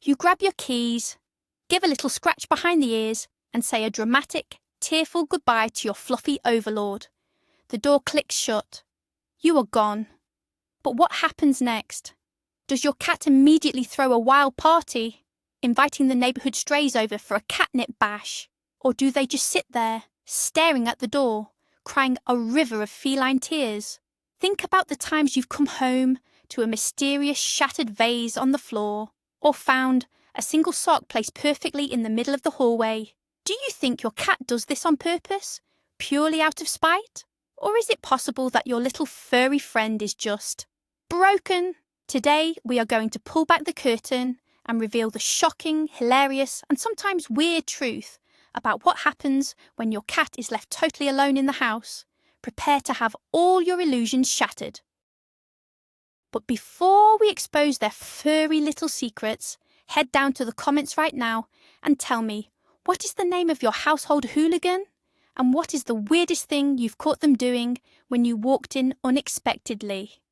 You grab your keys, give a little scratch behind the ears, and say a dramatic, tearful goodbye to your fluffy overlord. The door clicks shut. You are gone. But what happens next? Does your cat immediately throw a wild party, inviting the neighbourhood strays over for a catnip bash? Or do they just sit there, staring at the door, crying a river of feline tears? Think about the times you've come home to a mysterious shattered vase on the floor, or found a single sock placed perfectly in the middle of the hallway. Do you think your cat does this on purpose, purely out of spite? Or is it possible that your little furry friend is just broken? Today, we are going to pull back the curtain and reveal the shocking, hilarious, and sometimes weird truth about what happens when your cat is left totally alone in the house. Prepare to have all your illusions shattered. But before we expose their furry little secrets, head down to the comments right now and tell me, what is the name of your household hooligan? And what is the weirdest thing you've caught them doing when you walked in unexpectedly?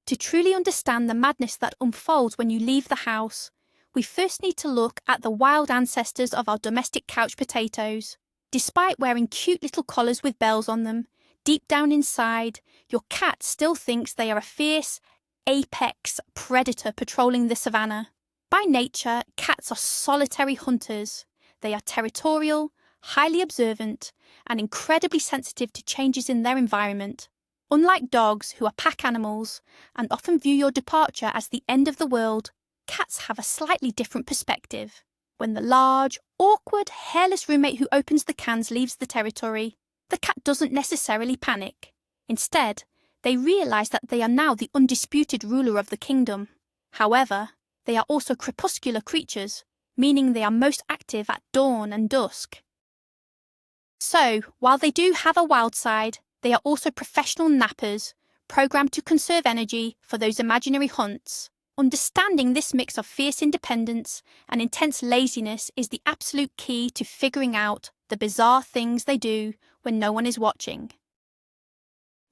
To truly understand the madness that unfolds when you leave the house, we first need to look at the wild ancestors of our domestic couch potatoes. Despite wearing cute little collars with bells on them, deep down inside, your cat still thinks they are a fierce, apex predator patrolling the savannah. By nature, cats are solitary hunters. They are territorial, highly observant, and incredibly sensitive to changes in their environment. Unlike dogs, who are pack animals and often view your departure as the end of the world, cats have a slightly different perspective. When the large, awkward, hairless roommate who opens the cans leaves the territory, the cat doesn't necessarily panic. Instead, they realise that they are now the undisputed ruler of the kingdom. However, they are also crepuscular creatures, meaning they are most active at dawn and dusk. So, while they do have a wild side, they are also professional nappers, programmed to conserve energy for those imaginary hunts. Understanding this mix of fierce independence and intense laziness is the absolute key to figuring out the bizarre things they do when no one is watching.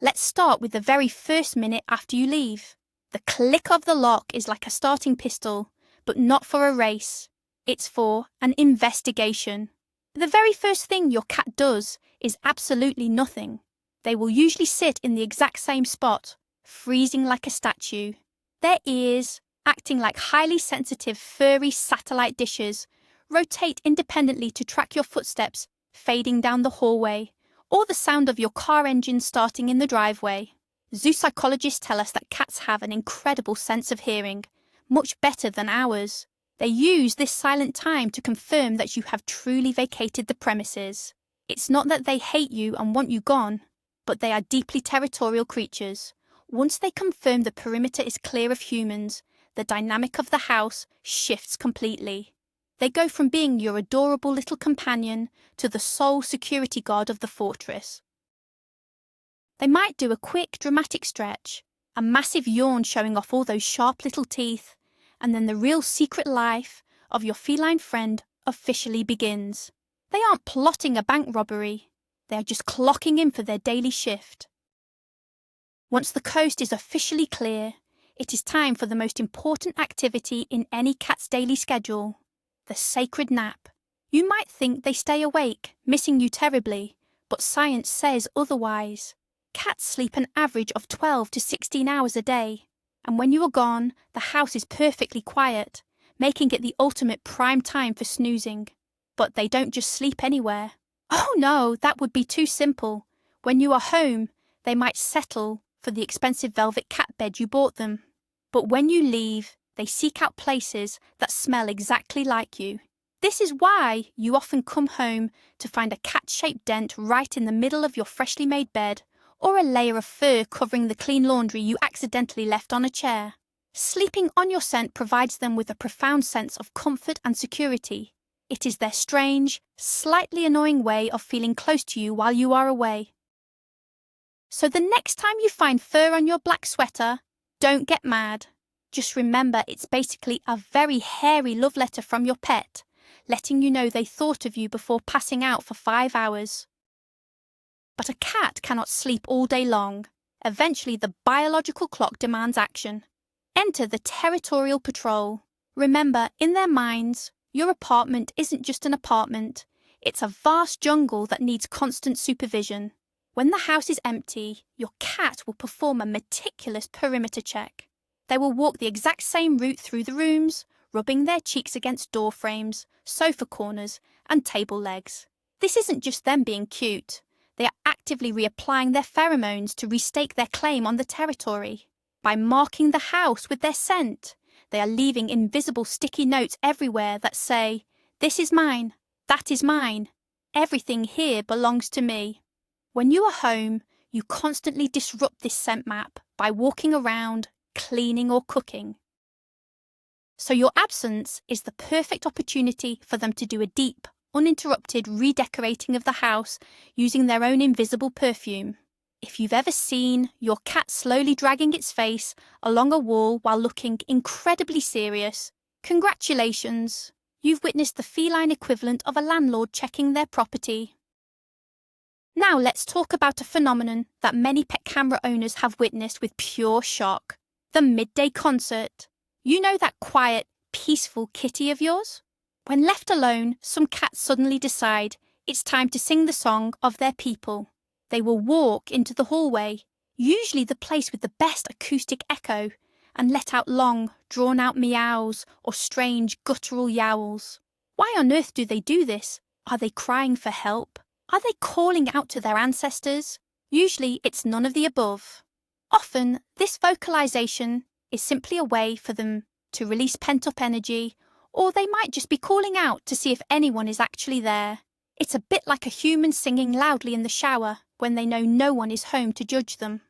Let's start with the very first minute after you leave. The click of the lock is like a starting pistol, but not for a race. It's for an investigation. The very first thing your cat does is absolutely nothing. They will usually sit in the exact same spot, freezing like a statue. Their ears, acting like highly sensitive furry satellite dishes, rotate independently to track your footsteps fading down the hallway, or the sound of your car engine starting in the driveway. Zoopsychologists tell us that cats have an incredible sense of hearing, much better than ours. They use this silent time to confirm that you have truly vacated the premises. It's not that they hate you and want you gone, but they are deeply territorial creatures. Once they confirm the perimeter is clear of humans, the dynamic of the house shifts completely. They go from being your adorable little companion to the sole security guard of the fortress. They might do a quick, dramatic stretch, a massive yawn showing off all those sharp little teeth, and then the real secret life of your feline friend officially begins. They aren't plotting a bank robbery. They are just clocking in for their daily shift. Once the coast is officially clear, it is time for the most important activity in any cat's daily schedule, the sacred nap. You might think they stay awake, missing you terribly, but science says otherwise. Cats sleep an average of 12 to 16 hours a day, and when you are gone, the house is perfectly quiet, making it the ultimate prime time for snoozing. But they don't just sleep anywhere. Oh no, that would be too simple. When you are home, they might settle for the expensive velvet cat bed you bought them. But when you leave, they seek out places that smell exactly like you. This is why you often come home to find a cat-shaped dent right in the middle of your freshly made bed, or a layer of fur covering the clean laundry you accidentally left on a chair. Sleeping on your scent provides them with a profound sense of comfort and security. It is their strange, slightly annoying way of feeling close to you while you are away. So the next time you find fur on your black sweater, don't get mad. Just remember it's basically a very hairy love letter from your pet, letting you know they thought of you before passing out for 5 hours. But a cat cannot sleep all day long. Eventually the biological clock demands action. Enter the territorial patrol. Remember, in their minds, your apartment isn't just an apartment. It's a vast jungle that needs constant supervision. When the house is empty, your cat will perform a meticulous perimeter check. They will walk the exact same route through the rooms, rubbing their cheeks against door frames, sofa corners, and table legs. This isn't just them being cute. They are actively reapplying their pheromones to restake their claim on the territory. By marking the house with their scent, they are leaving invisible sticky notes everywhere that say, "This is mine, that is mine, everything here belongs to me." When you are home, you constantly disrupt this scent map by walking around, cleaning or cooking. So your absence is the perfect opportunity for them to do a deep, uninterrupted redecorating of the house using their own invisible perfume. If you've ever seen your cat slowly dragging its face along a wall while looking incredibly serious, congratulations! You've witnessed the feline equivalent of a landlord checking their property. Now let's talk about a phenomenon that many pet camera owners have witnessed with pure shock: the midday concert. You know that quiet, peaceful kitty of yours? When left alone, some cats suddenly decide it's time to sing the song of their people. They will walk into the hallway, usually the place with the best acoustic echo, and let out long, drawn-out meows or strange, guttural yowls. Why on earth do they do this? Are they crying for help? Are they calling out to their ancestors? Usually it's none of the above. Often, this vocalization is simply a way for them to release pent-up energy, or they might just be calling out to see if anyone is actually there. It's a bit like a human singing loudly in the shower when they know no one is home to judge them.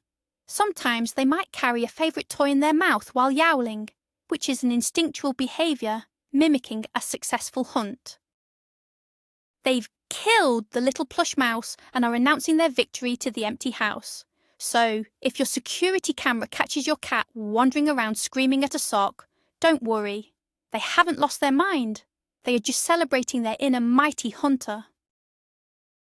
Sometimes they might carry a favourite toy in their mouth while yowling, which is an instinctual behaviour mimicking a successful hunt. They've killed the little plush mouse and are announcing their victory to the empty house. So, if your security camera catches your cat wandering around screaming at a sock, don't worry. They haven't lost their mind. They are just celebrating their inner mighty hunter.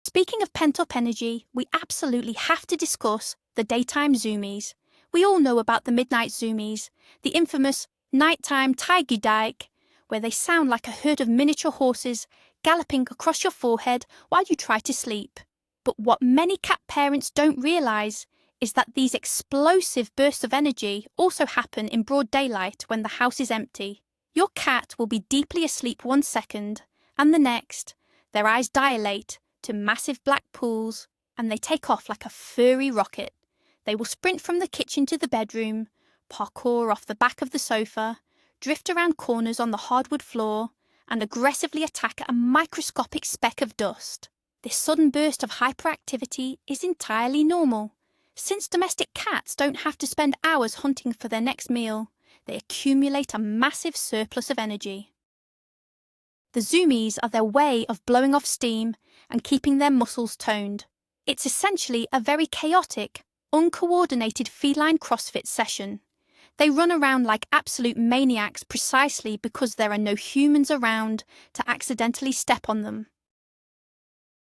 Speaking of pent-up energy, we absolutely have to discuss the daytime zoomies. We all know about the midnight zoomies, the infamous nighttime Taigidaik, where they sound like a herd of miniature horses galloping across your forehead while you try to sleep. But what many cat parents don't realise is that these explosive bursts of energy also happen in broad daylight when the house is empty. Your cat will be deeply asleep 1 second, and the next, their eyes dilate to massive black pools, and they take off like a furry rocket. They will sprint from the kitchen to the bedroom, parkour off the back of the sofa, drift around corners on the hardwood floor, and aggressively attack a microscopic speck of dust. This sudden burst of hyperactivity is entirely normal. Since domestic cats don't have to spend hours hunting for their next meal, they accumulate a massive surplus of energy. The zoomies are their way of blowing off steam and keeping their muscles toned. It's essentially a very chaotic, uncoordinated feline CrossFit session. They run around like absolute maniacs precisely because there are no humans around to accidentally step on them.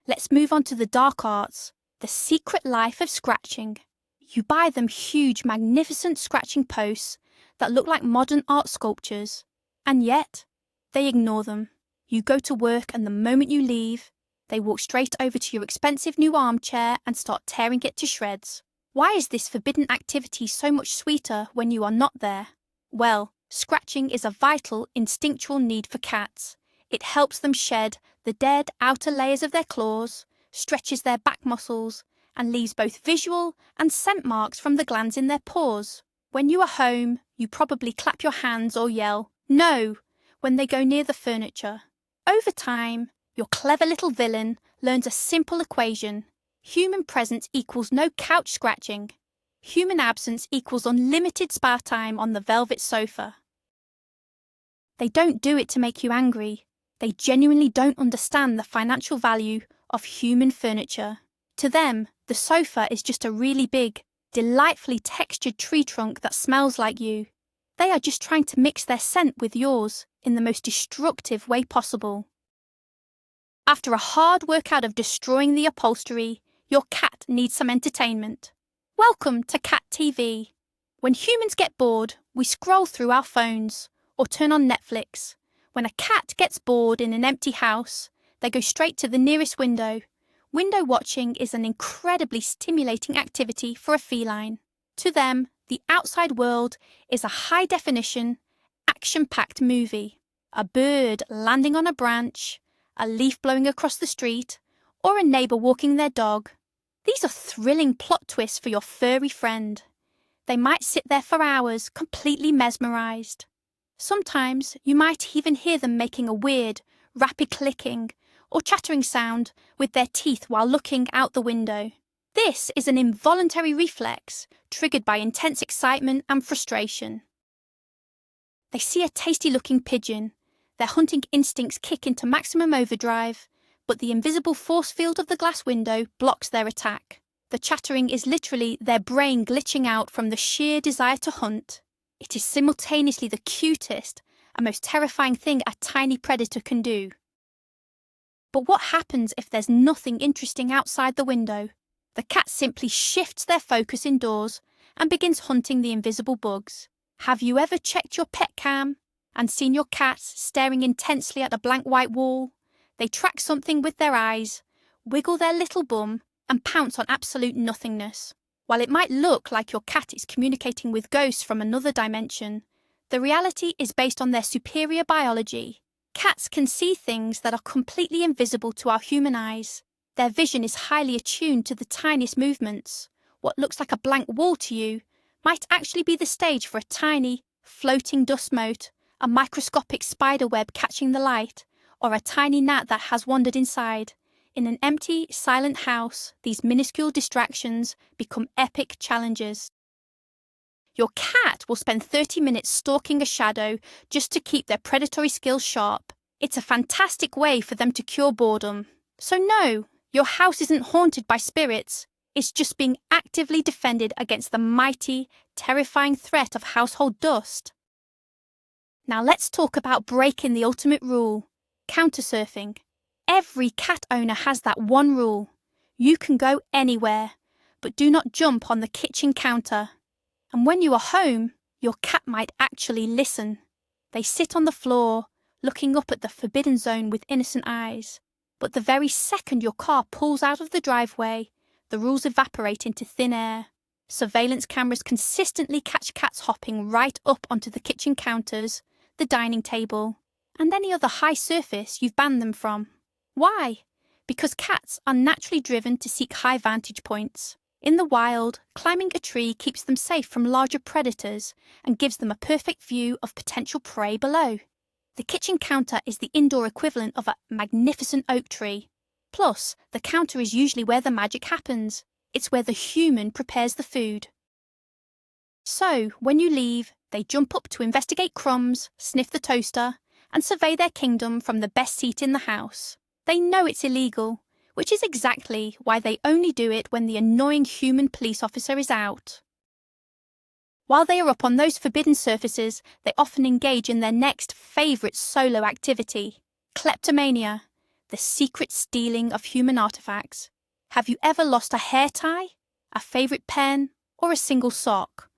Let's move on to the dark arts, the secret life of scratching. You buy them huge, magnificent scratching posts that look like modern art sculptures, and yet they ignore them. You go to work and the moment you leave, they walk straight over to your expensive new armchair and start tearing it to shreds. Why is this forbidden activity so much sweeter when you are not there? Well, scratching is a vital, instinctual need for cats. It helps them shed the dead outer layers of their claws, stretches their back muscles, and leaves both visual and scent marks from the glands in their paws. When you are home, you probably clap your hands or yell, "No!" when they go near the furniture. Over time, your clever little villain learns a simple equation. Human presence equals no couch scratching. Human absence equals unlimited spa time on the velvet sofa. They don't do it to make you angry. They genuinely don't understand the financial value of human furniture. To them, the sofa is just a really big, delightfully textured tree trunk that smells like you. They are just trying to mix their scent with yours in the most destructive way possible. After a hard workout of destroying the upholstery, your cat needs some entertainment. Welcome to Cat TV. When humans get bored, we scroll through our phones, or turn on Netflix. When a cat gets bored in an empty house, they go straight to the nearest window. Window watching is an incredibly stimulating activity for a feline. To them, the outside world is a high-definition, action-packed movie. A bird landing on a branch, a leaf blowing across the street, or a neighbour walking their dog. These are thrilling plot twists for your furry friend. They might sit there for hours, completely mesmerised. Sometimes you might even hear them making a weird, rapid clicking or chattering sound with their teeth while looking out the window. This is an involuntary reflex triggered by intense excitement and frustration. They see a tasty-looking pigeon. Their hunting instincts kick into maximum overdrive, but the invisible force field of the glass window blocks their attack. The chattering is literally their brain glitching out from the sheer desire to hunt. It is simultaneously the cutest and most terrifying thing a tiny predator can do. But what happens if there's nothing interesting outside the window? The cat simply shifts their focus indoors and begins hunting the invisible bugs. Have you ever checked your pet cam and seen your cats staring intensely at a blank white wall? They track something with their eyes, wiggle their little bum, and pounce on absolute nothingness. While it might look like your cat is communicating with ghosts from another dimension, the reality is based on their superior biology. Cats can see things that are completely invisible to our human eyes. Their vision is highly attuned to the tiniest movements. What looks like a blank wall to you might actually be the stage for a tiny, floating dust mote, a microscopic spider web catching the light, or a tiny gnat that has wandered inside. In an empty, silent house, these minuscule distractions become epic challenges. Your cat will spend 30 minutes stalking a shadow just to keep their predatory skills sharp. It's a fantastic way for them to cure boredom. So no, your house isn't haunted by spirits. It's just being actively defended against the mighty, terrifying threat of household dust. Now let's talk about breaking the ultimate rule, countersurfing. Every cat owner has that one rule. You can go anywhere, but do not jump on the kitchen counter. And when you are home, your cat might actually listen. They sit on the floor, looking up at the forbidden zone with innocent eyes. But the very second your car pulls out of the driveway, the rules evaporate into thin air. Surveillance cameras consistently catch cats hopping right up onto the kitchen counters, the dining table, and any other high surface you've banned them from. Why? Because cats are naturally driven to seek high vantage points. In the wild, climbing a tree keeps them safe from larger predators and gives them a perfect view of potential prey below. The kitchen counter is the indoor equivalent of a magnificent oak tree. Plus, the counter is usually where the magic happens. It's where the human prepares the food. So, when you leave, they jump up to investigate crumbs, sniff the toaster, and survey their kingdom from the best seat in the house. They know it's illegal, which is exactly why they only do it when the annoying human police officer is out. While they are up on those forbidden surfaces, they often engage in their next favourite solo activity, kleptomania, the secret stealing of human artefacts. Have you ever lost a hair tie, a favourite pen, or a single sock,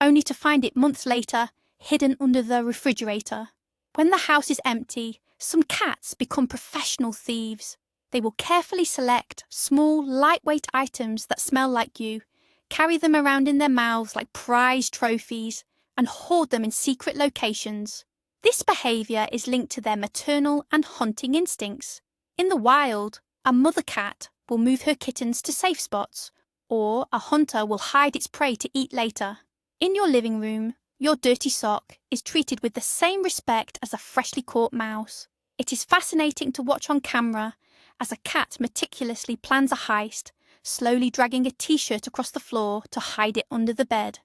only to find it months later hidden under the refrigerator? When the house is empty, some cats become professional thieves. They will carefully select small, lightweight items that smell like you, carry them around in their mouths like prized trophies, and hoard them in secret locations. This behaviour is linked to their maternal and hunting instincts. In the wild, a mother cat will move her kittens to safe spots, or a hunter will hide its prey to eat later. In your living room, your dirty sock is treated with the same respect as a freshly caught mouse. It is fascinating to watch on camera as a cat meticulously plans a heist, slowly dragging a t-shirt across the floor to hide it under the bed.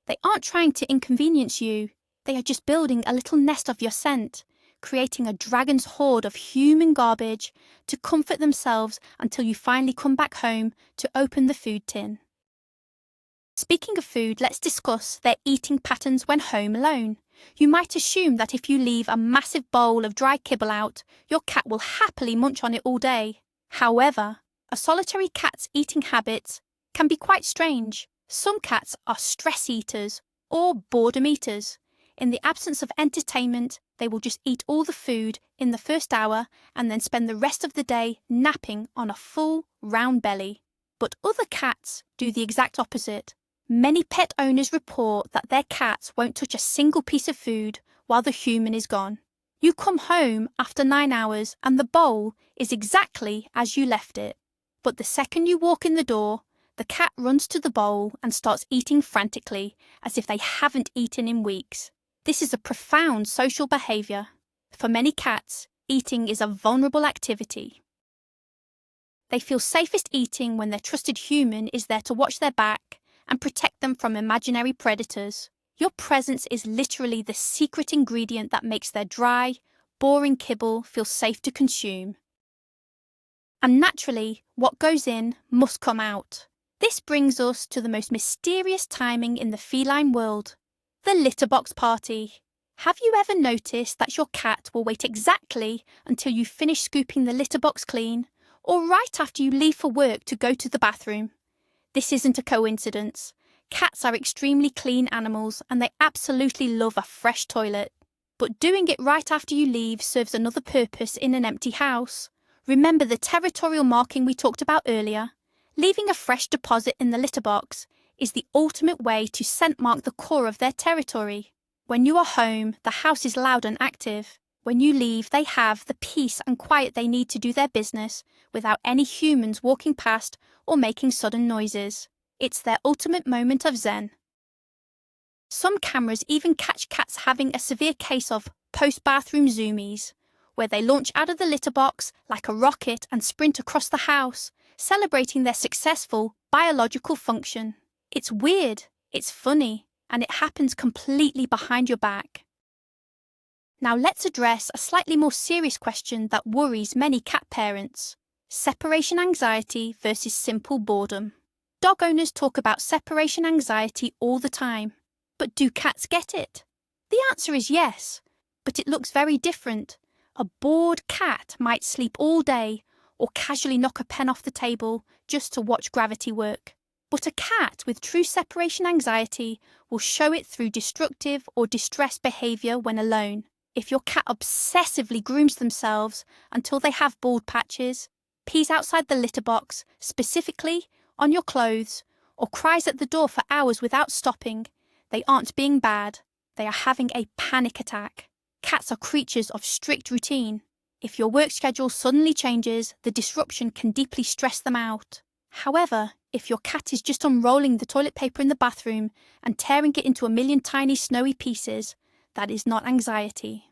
They aren't trying to inconvenience you, they are just building a little nest of your scent, creating a dragon's hoard of human garbage to comfort themselves until you finally come back home to open the food tin. Speaking of food, let's discuss their eating patterns when home alone. You might assume that if you leave a massive bowl of dry kibble out, your cat will happily munch on it all day. However, a solitary cat's eating habits can be quite strange. Some cats are stress eaters or boredom eaters. In the absence of entertainment, they will just eat all the food in the first hour and then spend the rest of the day napping on a full, round belly. But other cats do the exact opposite. Many pet owners report that their cats won't touch a single piece of food while the human is gone. You come home after 9 hours and the bowl is exactly as you left it. But the second you walk in the door, the cat runs to the bowl and starts eating frantically, as if they haven't eaten in weeks. This is a profound social behaviour. For many cats, eating is a vulnerable activity. They feel safest eating when their trusted human is there to watch their back and protect them from imaginary predators. Your presence is literally the secret ingredient that makes their dry, boring kibble feel safe to consume. And naturally, what goes in must come out. This brings us to the most mysterious timing in the feline world, the litter box party. Have you ever noticed that your cat will wait exactly until you finish scooping the litter box clean, or right after you leave for work to go to the bathroom? This isn't a coincidence. Cats are extremely clean animals and they absolutely love a fresh toilet. But doing it right after you leave serves another purpose in an empty house. Remember the territorial marking we talked about earlier? Leaving a fresh deposit in the litter box is the ultimate way to scent mark the core of their territory. When you are home, the house is loud and active. When you leave, they have the peace and quiet they need to do their business without any humans walking past or making sudden noises. It's their ultimate moment of zen. Some cameras even catch cats having a severe case of post-bathroom zoomies, where they launch out of the litter box like a rocket and sprint across the house, celebrating their successful biological function. It's weird, it's funny, and it happens completely behind your back. Now let's address a slightly more serious question that worries many cat parents: separation anxiety versus simple boredom. Dog owners talk about separation anxiety all the time, but do cats get it? The answer is yes, but it looks very different. A bored cat might sleep all day or casually knock a pen off the table just to watch gravity work. But a cat with true separation anxiety will show it through destructive or distressed behaviour when alone. If your cat obsessively grooms themselves until they have bald patches, pees outside the litter box, specifically on your clothes, or cries at the door for hours without stopping, they aren't being bad. They are having a panic attack. Cats are creatures of strict routine. If your work schedule suddenly changes, the disruption can deeply stress them out. However, if your cat is just unrolling the toilet paper in the bathroom and tearing it into a million tiny snowy pieces, that is not anxiety.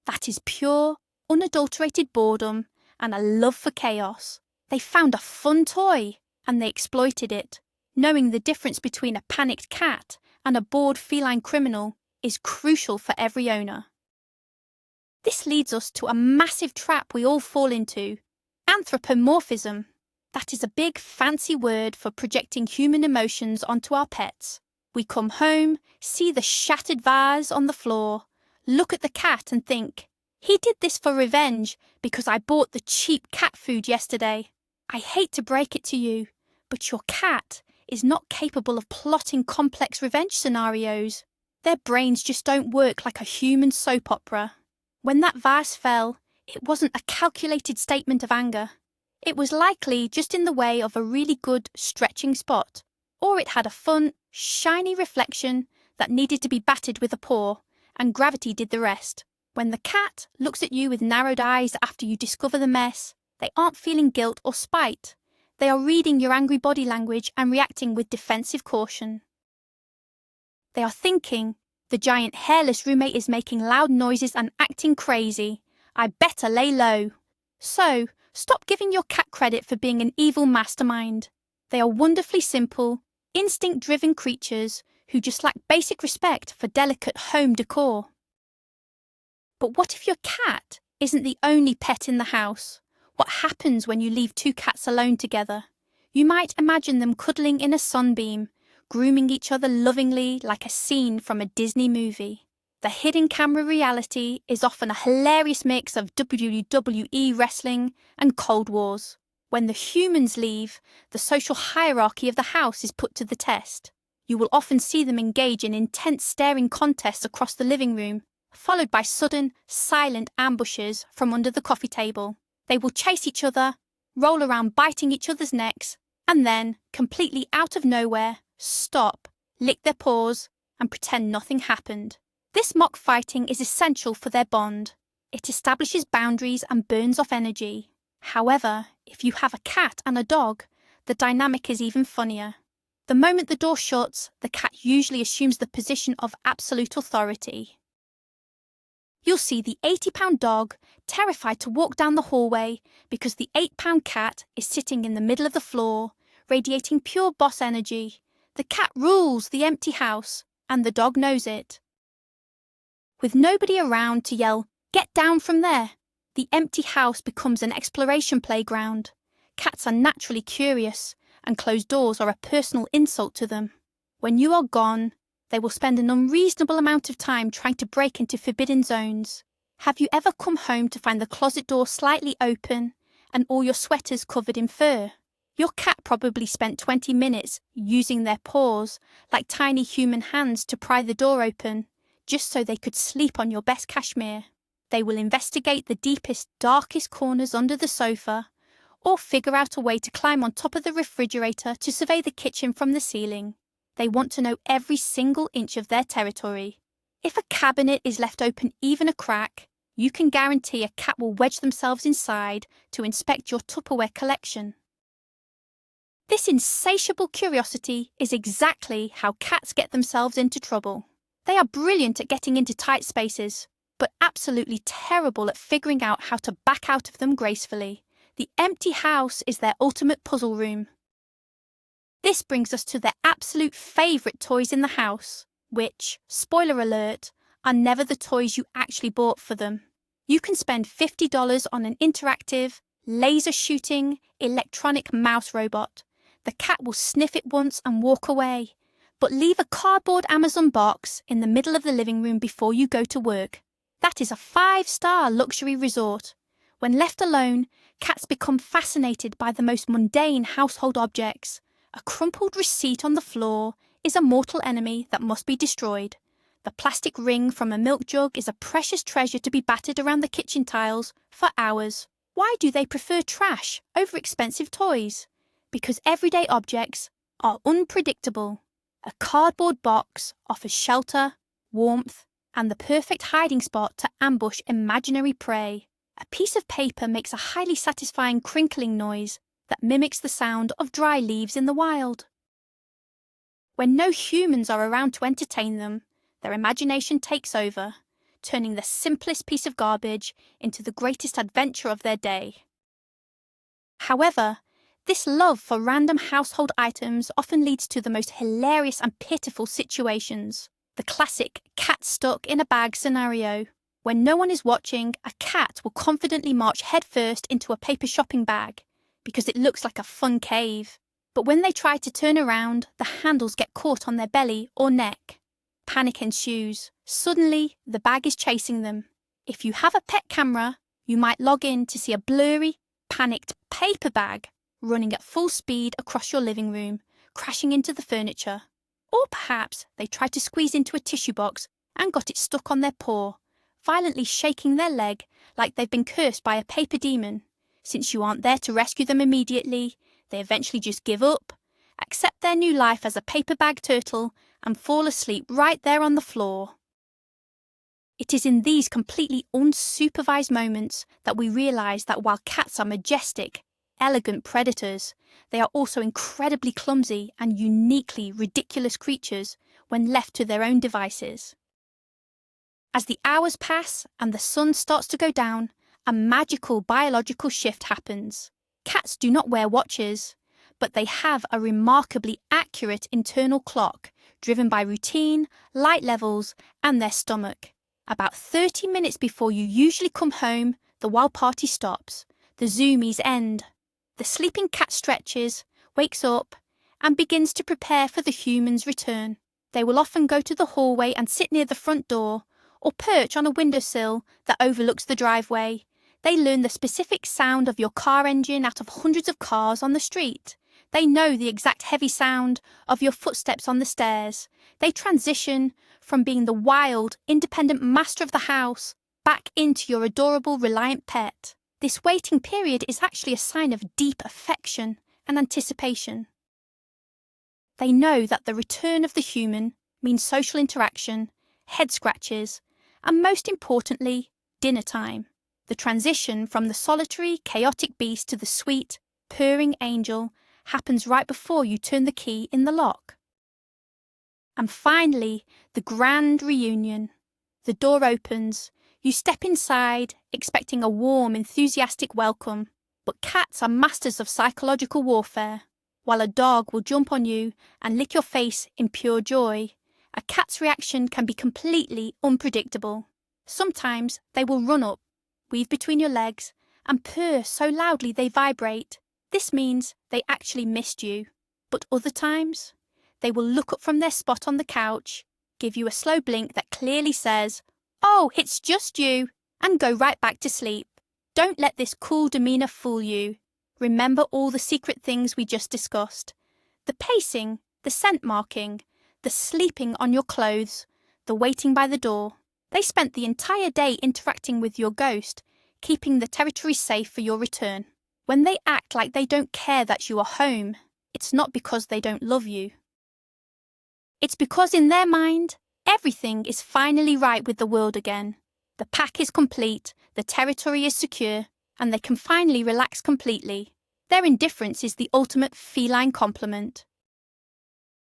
That is pure, unadulterated boredom and a love for chaos. They found a fun toy and they exploited it. Knowing the difference between a panicked cat and a bored feline criminal is crucial for every owner. This leads us to a massive trap we all fall into: anthropomorphism. That is a big fancy word for projecting human emotions onto our pets. We come home, see the shattered vase on the floor, look at the cat and think, he did this for revenge because I bought the cheap cat food yesterday. I hate to break it to you, but your cat is not capable of plotting complex revenge scenarios. Their brains just don't work like a human soap opera. When that vase fell, it wasn't a calculated statement of anger. It was likely just in the way of a really good stretching spot, or it had a fun, shiny reflection that needed to be battered with a paw, and gravity did the rest. When the cat looks at you with narrowed eyes after you discover the mess, they aren't feeling guilt or spite. They are reading your angry body language and reacting with defensive caution. They are thinking, the giant hairless roommate is making loud noises and acting crazy. I better lay low. So, stop giving your cat credit for being an evil mastermind. They are wonderfully simple, instinct-driven creatures who just lack basic respect for delicate home decor. But what if your cat isn't the only pet in the house? What happens when you leave two cats alone together? You might imagine them cuddling in a sunbeam, grooming each other lovingly like a scene from a Disney movie. The hidden camera reality is often a hilarious mix of WWE wrestling and Cold Wars. When the humans leave, the social hierarchy of the house is put to the test. You will often see them engage in intense staring contests across the living room, followed by sudden, silent ambushes from under the coffee table. They will chase each other, roll around biting each other's necks, and then, completely out of nowhere, stop, lick their paws, and pretend nothing happened. This mock fighting is essential for their bond. It establishes boundaries and burns off energy. However, if you have a cat and a dog, the dynamic is even funnier. The moment the door shuts, the cat usually assumes the position of absolute authority. You'll see the 80-pound dog terrified to walk down the hallway because the 8-pound cat is sitting in the middle of the floor, radiating pure boss energy. The cat rules the empty house, and the dog knows it. With nobody around to yell, "Get down from there!" the empty house becomes an exploration playground. Cats are naturally curious, and closed doors are a personal insult to them. When you are gone, they will spend an unreasonable amount of time trying to break into forbidden zones. Have you ever come home to find the closet door slightly open and all your sweaters covered in fur? Your cat probably spent 20 minutes using their paws like tiny human hands to pry the door open, just so they could sleep on your best cashmere. They will investigate the deepest, darkest corners under the sofa, or figure out a way to climb on top of the refrigerator to survey the kitchen from the ceiling. They want to know every single inch of their territory. If a cabinet is left open even a crack, you can guarantee a cat will wedge themselves inside to inspect your Tupperware collection. This insatiable curiosity is exactly how cats get themselves into trouble. They are brilliant at getting into tight spaces, but absolutely terrible at figuring out how to back out of them gracefully. The empty house is their ultimate puzzle room. This brings us to their absolute favourite toys in the house, which, spoiler alert, are never the toys you actually bought for them. You can spend $50 on an interactive, laser-shooting, electronic mouse robot. The cat will sniff it once and walk away, but leave a cardboard Amazon box in the middle of the living room before you go to work. That is a 5-star luxury resort. When left alone, cats become fascinated by the most mundane household objects. A crumpled receipt on the floor is a mortal enemy that must be destroyed. The plastic ring from a milk jug is a precious treasure to be battered around the kitchen tiles for hours. Why do they prefer trash over expensive toys? Because everyday objects are unpredictable. A cardboard box offers shelter, warmth, and the perfect hiding spot to ambush imaginary prey. A piece of paper makes a highly satisfying crinkling noise that mimics the sound of dry leaves in the wild. When no humans are around to entertain them, their imagination takes over, turning the simplest piece of garbage into the greatest adventure of their day. However, this love for random household items often leads to the most hilarious and pitiful situations. The classic cat stuck in a bag scenario. When no one is watching, a cat will confidently march headfirst into a paper shopping bag because it looks like a fun cave. But when they try to turn around, the handles get caught on their belly or neck. Panic ensues. Suddenly, the bag is chasing them. If you have a pet camera, you might log in to see a blurry, panicked paper bag running at full speed across your living room, crashing into the furniture. Or perhaps they tried to squeeze into a tissue box and got it stuck on their paw, violently shaking their leg like they've been cursed by a paper demon. Since you aren't there to rescue them immediately, they eventually just give up, accept their new life as a paper bag turtle, and fall asleep right there on the floor. It is in these completely unsupervised moments that we realise that while cats are majestic, elegant predators, they are also incredibly clumsy and uniquely ridiculous creatures when left to their own devices. As the hours pass and the sun starts to go down, a magical biological shift happens. Cats do not wear watches, but they have a remarkably accurate internal clock driven by routine, light levels, and their stomach. About 30 minutes before you usually come home, the wild party stops. The zoomies end. The sleeping cat stretches, wakes up, and begins to prepare for the human's return. They will often go to the hallway and sit near the front door, or perch on a windowsill that overlooks the driveway. They learn the specific sound of your car engine out of hundreds of cars on the street. They know the exact heavy sound of your footsteps on the stairs. They transition from being the wild, independent master of the house back into your adorable, reliant pet. This waiting period is actually a sign of deep affection and anticipation. They know that the return of the human means social interaction, head scratches, and most importantly, dinner time. The transition from the solitary, chaotic beast to the sweet, purring angel happens right before you turn the key in the lock. And finally, the grand reunion. The door opens. You step inside, expecting a warm, enthusiastic welcome. But cats are masters of psychological warfare. While a dog will jump on you and lick your face in pure joy, a cat's reaction can be completely unpredictable. Sometimes they will run up, weave between your legs, and purr so loudly they vibrate. This means they actually missed you. But other times, they will look up from their spot on the couch, give you a slow blink that clearly says, "Oh, it's just you," and go right back to sleep. Don't let this cool demeanour fool you. Remember all the secret things we just discussed. The pacing, the scent marking, the sleeping on your clothes, the waiting by the door. They spent the entire day interacting with your ghost, keeping the territory safe for your return. When they act like they don't care that you are home, it's not because they don't love you. It's because in their mind, everything is finally right with the world again. The pack is complete, the territory is secure, and they can finally relax completely. Their indifference is the ultimate feline compliment.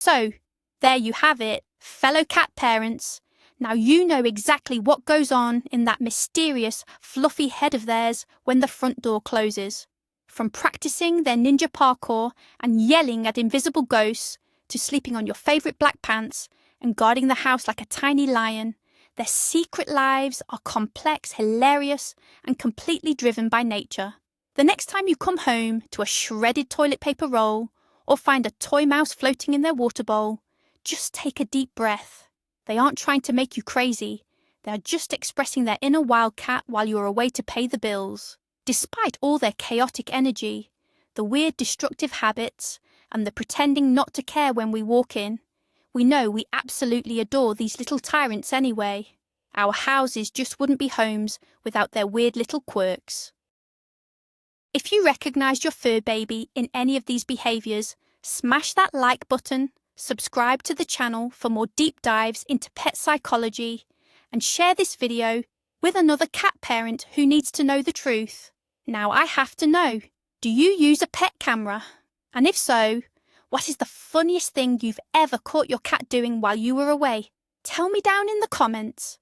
So, there you have it, fellow cat parents. Now you know exactly what goes on in that mysterious, fluffy head of theirs when the front door closes. From practicing their ninja parkour and yelling at invisible ghosts, to sleeping on your favourite black pants and guarding the house like a tiny lion, their secret lives are complex, hilarious, and completely driven by nature. The next time you come home to a shredded toilet paper roll or find a toy mouse floating in their water bowl, just take a deep breath. They aren't trying to make you crazy. They are just expressing their inner wildcat while you're away to pay the bills. Despite all their chaotic energy, the weird destructive habits, and the pretending not to care when we walk in, we know we absolutely adore these little tyrants anyway. Our houses just wouldn't be homes without their weird little quirks. If you recognised your fur baby in any of these behaviours, smash that like button, subscribe to the channel for more deep dives into pet psychology, and share this video with another cat parent who needs to know the truth. Now I have to know, do you use a pet camera? And if so, what is the funniest thing you've ever caught your cat doing while you were away? Tell me down in the comments.